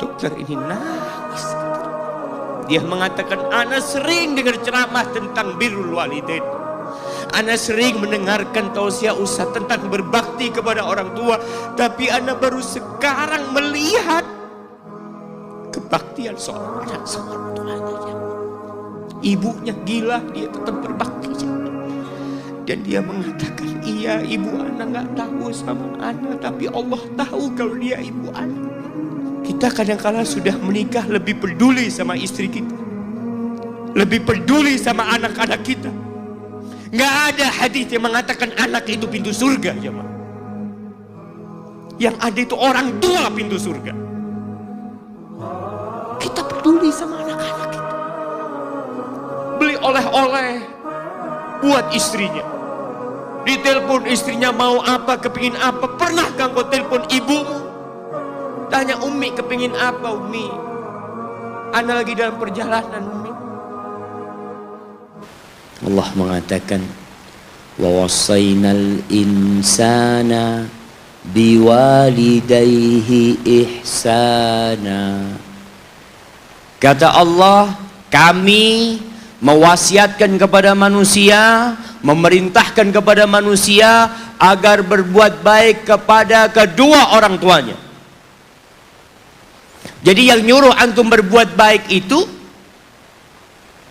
Dokter ini nangis. Dia mengatakan, ana sering dengar ceramah tentang birrul walidain. Ana sering mendengarkan tausiah Ustaz tentang berbakti kepada orang tua, tapi ana baru sekarang melihat kebaktian seorang anak sama orang tuanya. Ibunya gila, dia tetap berbakti. Dan dia mengatakan, iya ibu ana nggak tahu sama ana, tapi Allah tahu kalau dia ibu ana. Kita kadang-kala sudah menikah lebih peduli sama istri kita, lebih peduli sama anak-anak kita. Nggak ada hadis yang mengatakan anak itu pintu surga, jemaah. Yang ada itu orang tua pintu surga. Kita peduli sama anak-anak kita. Beli oleh-oleh buat istrinya. Ditelepon istrinya mau apa, kepingin apa. Pernahkah kau telepon ibumu? Tanya, Umi kepingin apa Umi? Ana lagi dalam perjalanan Umi. Allah mengatakan, wa wassaynal insana biwalidayhi ihsana. Kata Allah, kami mewasiatkan kepada manusia, memerintahkan kepada manusia agar berbuat baik kepada kedua orang tuanya. Jadi yang nyuruh antum berbuat baik itu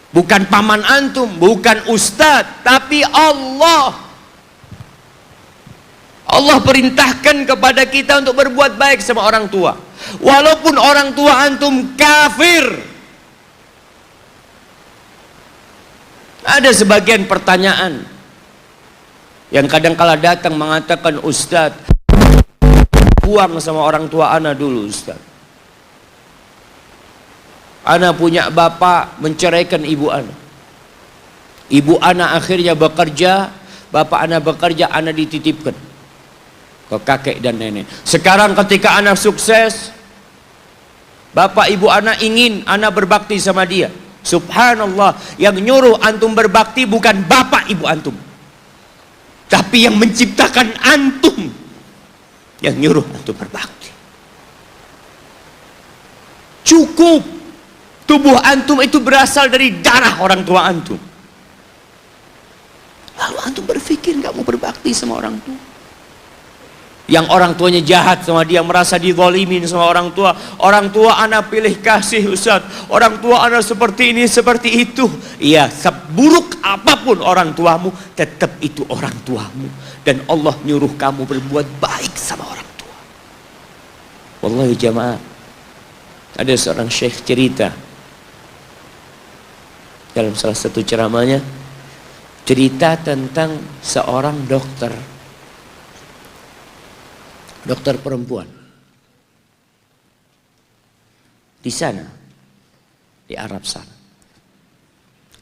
bukan paman antum, bukan ustadz, tapi Allah. Allah perintahkan kepada kita untuk berbuat baik sama orang tua. Walaupun orang tua antum kafir. Ada sebagian pertanyaan yang kadang-kala datang mengatakan, Ustadz, buang sama orang tua ana dulu Ustadz. Ana punya bapak menceraikan ibu ana. Ibu ana akhirnya bekerja, bapak ana bekerja, ana dititipkan ke kakek dan nenek. Sekarang ketika ana sukses, bapak ibu ana ingin ana berbakti sama dia. Subhanallah, yang nyuruh antum berbakti bukan bapak ibu antum, tapi yang menciptakan antum yang nyuruh antum berbakti. Cukup tubuh antum itu berasal dari darah orang tua antum. Lalu antum berpikir nggak mau berbakti sama orang tua. Yang orang tuanya jahat sama dia, merasa dizalimin sama orang tua. Orang tua anak pilih kasih Ustaz. Orang tua anak seperti ini, seperti itu. Iya, seburuk apapun orang tuamu, tetap itu orang tuamu. Dan Allah nyuruh kamu berbuat baik sama orang tua. Wallahi jamaah, ada seorang syekh cerita dalam salah satu ceramahnya, cerita tentang seorang dokter perempuan di sana, di Arab sana.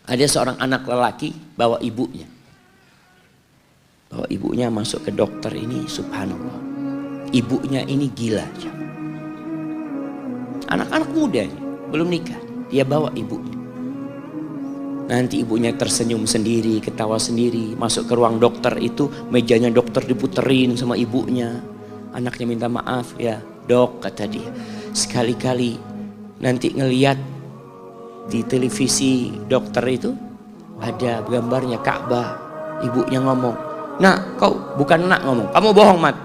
Ada seorang anak lelaki bawa ibunya masuk ke dokter ini. Subhanallah, ibunya ini gila, anak-anak muda ini, belum nikah, dia bawa ibunya. Nanti ibunya tersenyum sendiri, ketawa sendiri. Masuk ke ruang dokter itu, mejanya dokter diputerin sama ibunya. Anaknya minta maaf, ya dok, kata dia, sekali-kali nanti ngeliat di televisi dokter itu ada gambarnya Ka'bah. Ibunya ngomong, nak kau, bukan nak ngomong, kamu bohong mat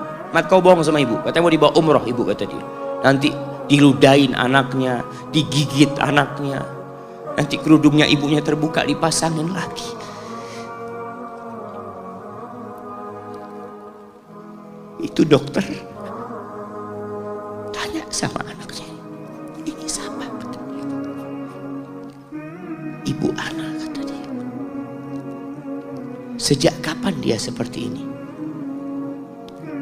kau bohong sama ibu, katanya mau dibawa umroh ibu, kata dia. Nanti diludahin anaknya, digigit anaknya, nanti kerudungnya ibunya terbuka, dipasangin lagi. Itu dokter tanya sama anaknya, ini sama, kata dia, ibu anak, kata dia, sejak kapan dia seperti ini?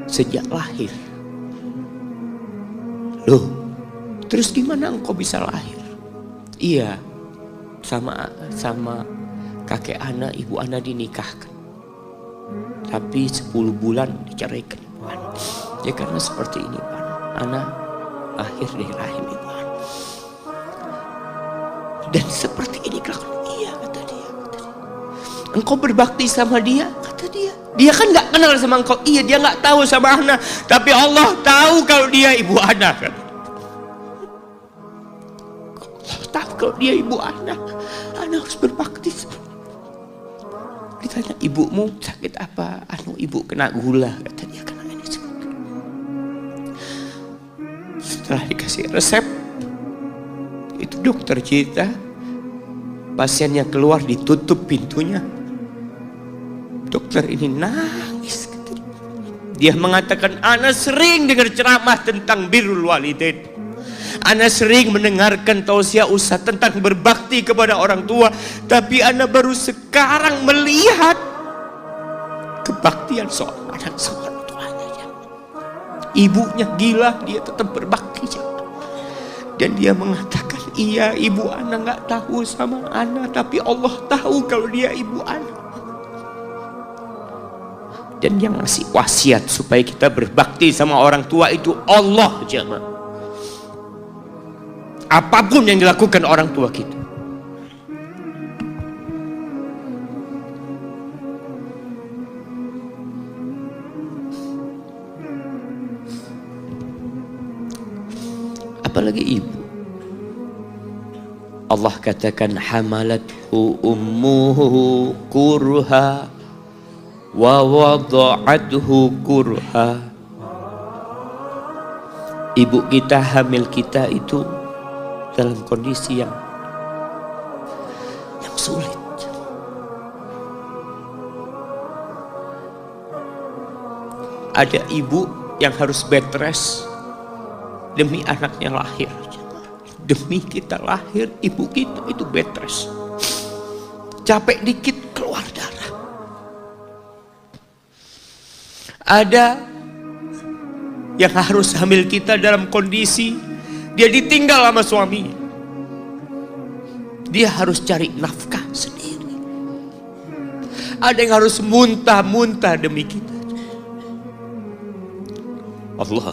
Sejak lahir. Loh, terus gimana engkau bisa lahir? Iya, sama kakek anak, ibu anak dinikahkan, tapi 10 bulan diceraikan. Ya karena seperti ini, Pak, anak lahir dari rahim ibu anak. Dan seperti ini kelakuan. Iya, kata dia. Engkau berbakti sama dia, kata dia. Dia kan nggak kenal sama engkau. Iya, dia nggak tahu sama anak, tapi Allah tahu kalau dia ibu anak. tahu kalau dia ibu anak harus berbakti. Ditanya, ibumu sakit apa? Ibu kena gula. Kata dia, kena ini. Setelah dikasih resep, itu dokter cerita, pasiennya keluar, ditutup pintunya. Dokter ini nangis. Dia mengatakan, ana sering dengar ceramah tentang birrul walidain. Ana sering mendengarkan tausiah ustaz tentang berbakti kepada orang tua. Tapi ana baru sekarang melihat kebaktian seorang anak sama orang tuanya. Ibunya gila, dia tetap berbakti. Dan dia mengatakan, iya ibu ana gak tahu sama ana, tapi Allah tahu kalau dia ibu ana. Dan yang ngasih wasiat supaya kita berbakti sama orang tua itu Allah, jemaah. Apapun yang dilakukan orang tua kita. Apalagi ibu. Allah katakan, hamalathu ummuhu kurha wa wada'athu kurha. Ibu kita, hamil kita itu dalam kondisi yang sulit. Ada ibu yang harus bed rest demi anaknya lahir. Demi kita lahir, ibu kita itu bed rest. Capek dikit keluar darah. Ada yang harus hamil kita dalam kondisi dia ditinggal sama suaminya. Dia harus cari nafkah sendiri. Ada yang harus muntah-muntah demi kita. Allah.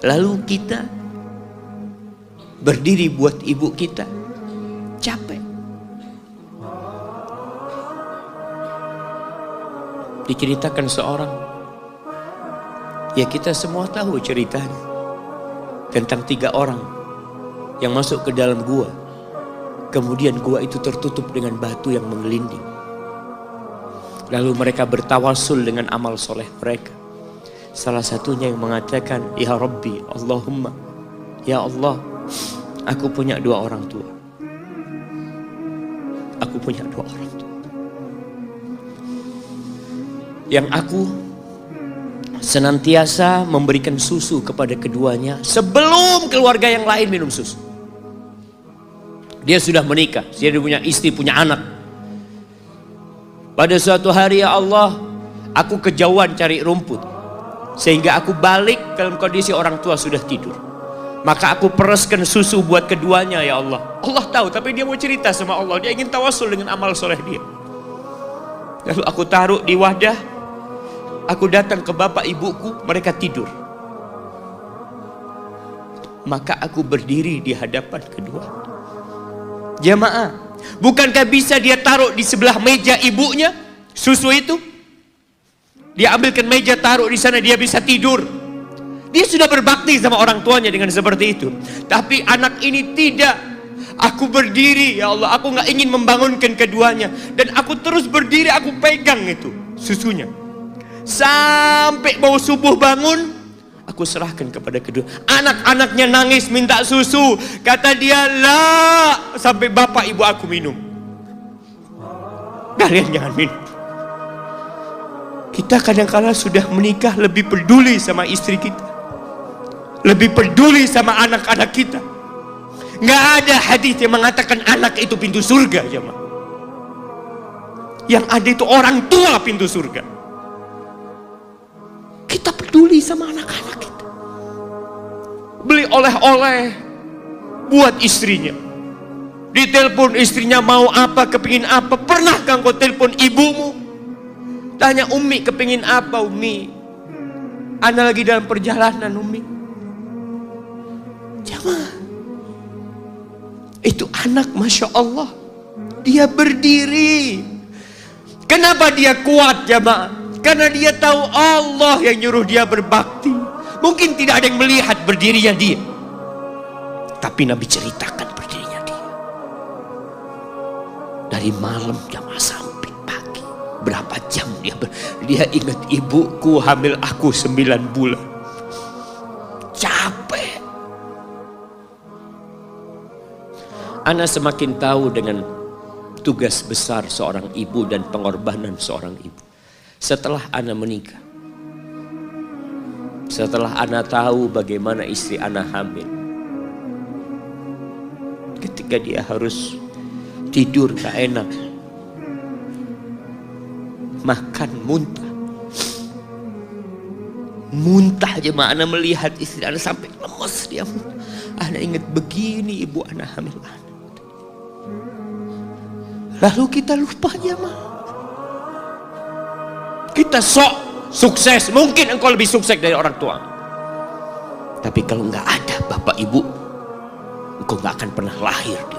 Lalu kita berdiri buat ibu kita, capek. Diceritakan seorang, ya kita semua tahu ceritanya, tentang 3 orang yang masuk ke dalam gua. Kemudian gua itu tertutup dengan batu yang menggelinding. Lalu mereka bertawasul dengan amal soleh mereka. Salah satunya yang mengatakan, ya Rabbi, Allahumma, ya Allah, aku punya 2 orang tua. Aku punya 2 orang tua. Yang aku senantiasa memberikan susu kepada keduanya sebelum keluarga yang lain minum susu. Dia sudah menikah, dia punya istri, punya anak. Pada suatu hari, ya Allah, aku kejauhan cari rumput, sehingga aku balik dalam kondisi orang tua sudah tidur. Maka aku pereskan susu buat keduanya, ya Allah. Allah tahu, tapi dia mau cerita sama Allah. Dia ingin tawasul dengan amal soleh dia. Lalu aku taruh di wadah. Aku datang ke bapak ibuku, mereka tidur. Maka aku berdiri di hadapan kedua. Jamaah, bukankah bisa dia taruh di sebelah meja ibunya susu itu? Dia ambilkan meja, taruh di sana, dia bisa tidur. Dia sudah berbakti sama orang tuanya dengan seperti itu. Tapi anak ini tidak. Aku berdiri, ya Allah, aku gak ingin membangunkan keduanya. Dan aku terus berdiri, aku pegang itu susunya. Sampai mau subuh bangun, aku serahkan kepada kedua. Anak-anaknya nangis minta susu. Kata dia, lah, sampai bapak ibu aku minum. Kalian jangan minum. Kita kadang-kala sudah menikah lebih peduli sama istri kita, lebih peduli sama anak-anak kita. Nggak ada hadis yang mengatakan anak itu pintu surga, jemaah. Yang ada itu orang tua pintu surga. Kita peduli sama anak-anak kita. Beli oleh-oleh buat istrinya. Ditelepon istrinya mau apa, kepingin apa. Pernahkah engkau telepon ibumu? Tanya, Umi kepingin apa, Umi? Ana lagi dalam perjalanan, Umi. Jamaah, itu anak, Masya Allah, dia berdiri. Kenapa dia kuat, jamaah? Karena dia tahu Allah yang nyuruh dia berbakti. Mungkin tidak ada yang melihat berdirinya dia, Tapi Nabi ceritakan berdirinya dia. Dari malam jamaah sampai pagi. Berapa jam dia ingat, ibuku hamil aku 9 bulan. Capek. Ana semakin tahu dengan tugas besar seorang ibu dan pengorbanan seorang ibu. Setelah Ana menikah. Setelah Ana tahu bagaimana istri Ana hamil. Ketika dia harus tidur gak enak. Makan muntah. Muntah aja Ana melihat istri Ana sampai lemes dia muntah. Ana ingat begini ibu Ana hamil Ana. Lalu kita lupa jemaah. Kita sok sukses. Mungkin engkau lebih sukses dari orang tua. Tapi kalau nggak ada bapak ibu, engkau nggak akan pernah lahir di